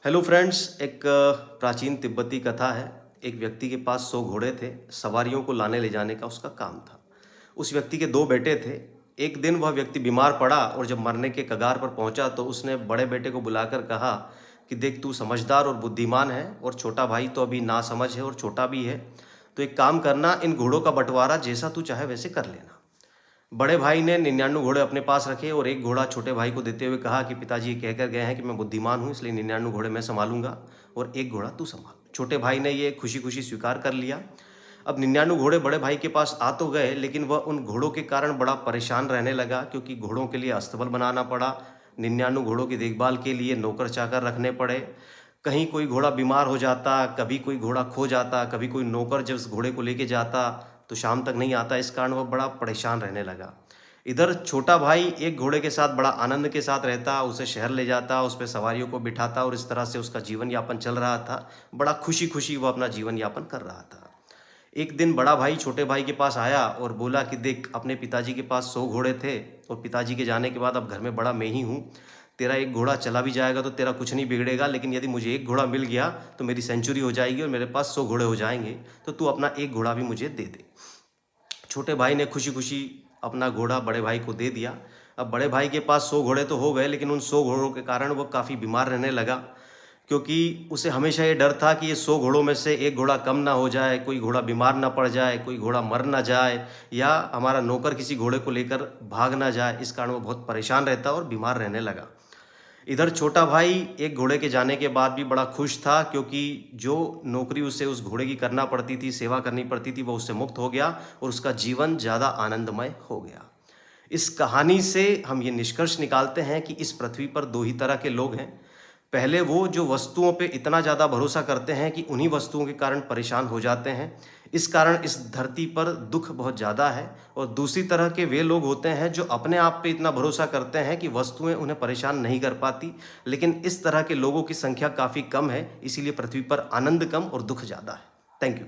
Hello friends, एक प्राचीन तिब्बती कथा है। एक व्यक्ति के पास 100 घोड़े थे। सवारियों को लाने ले जाने का उसका काम था। उस व्यक्ति के 2 बेटे थे। एक दिन वह व्यक्ति बीमार पड़ा और जब मरने के कगार पर पहुंचा तो उसने बड़े बेटे को बुलाकर कहा कि देख, तू समझदार और बुद्धिमान है और छोटा भाई तो अभी नासमझ है और छोटा भी है। तो एक काम करना, इन घोड़ों का बंटवारा जैसा तू चाहे वैसे कर लेना। बड़े भाई ने 99 घोड़े अपने पास रखे और एक घोड़ा छोटे भाई को देते हुए कहा कि पिताजी ये कहकर गए हैं कि मैं बुद्धिमान हूँ, इसलिए 99 घोड़े मैं संभालूंगा और एक घोड़ा तू संभाल। छोटे भाई ने ये खुशी खुशी स्वीकार कर लिया। अब 99 घोड़े बड़े भाई के पास आ तो गए, लेकिन वह उन घोड़ों के कारण बड़ा परेशान रहने लगा, क्योंकि घोड़ों के लिए अस्तबल बनाना पड़ा। 99 घोड़ों की देखभाल के लिए नौकर चाकर रखने पड़े। कहीं कोई घोड़ा बीमार हो जाता, कभी कोई घोड़ा खो जाता, कभी कोई नौकर जब उस घोड़े को लेके जाता तो शाम तक नहीं आता। इस कारण वह बड़ा परेशान रहने लगा। इधर छोटा भाई एक घोड़े के साथ बड़ा आनंद के साथ रहता, उसे शहर ले जाता, उस पर सवारियों को बिठाता और इस तरह से उसका जीवन यापन चल रहा था। बड़ा खुशी खुशी वह अपना जीवन यापन कर रहा था। एक दिन बड़ा भाई छोटे भाई के पास आया और बोला कि देख, अपने पिताजी के पास 100 घोड़े थे और पिताजी के जाने के बाद अब घर में बड़ा मैं ही हूँ। तेरा एक घोड़ा चला भी जाएगा तो तेरा कुछ नहीं बिगड़ेगा, लेकिन यदि मुझे एक घोड़ा मिल गया तो मेरी सेंचुरी हो जाएगी और मेरे पास 100 घोड़े हो जाएंगे। तो तू अपना एक घोड़ा भी मुझे दे दे। छोटे भाई ने खुशी खुशी अपना घोड़ा बड़े भाई को दे दिया। अब बड़े भाई के पास 100 घोड़े तो हो गए, लेकिन उन 100 घोड़ों के कारण वो काफ़ी बीमार रहने लगा, क्योंकि उसे हमेशा ये डर था कि ये 100 घोड़ों में से एक घोड़ा कम ना हो जाए, कोई घोड़ा बीमार ना पड़ जाए, कोई घोड़ा मर ना जाए, या हमारा नौकर किसी घोड़े को लेकर भाग ना जाए। इस कारण वो बहुत परेशान रहता और बीमार रहने लगा। इधर छोटा भाई एक घोड़े के जाने के बाद भी बड़ा खुश था, क्योंकि जो नौकरी उसे उस घोड़े की करना पड़ती थी, सेवा करनी पड़ती थी, वो उससे मुक्त हो गया और उसका जीवन ज़्यादा आनंदमय हो गया। इस कहानी से हम ये निष्कर्ष निकालते हैं कि इस पृथ्वी पर 2 ही तरह के लोग हैं। पहले वो जो वस्तुओं पे इतना ज़्यादा भरोसा करते हैं कि उन्हीं वस्तुओं के कारण परेशान हो जाते हैं, इस कारण इस धरती पर दुख बहुत ज़्यादा है। और दूसरी तरह के वे लोग होते हैं जो अपने आप पे इतना भरोसा करते हैं कि वस्तुएं उन्हें परेशान नहीं कर पाती, लेकिन इस तरह के लोगों की संख्या काफ़ी कम है, इसीलिए पृथ्वी पर आनंद कम और दुख ज़्यादा है। Thank you.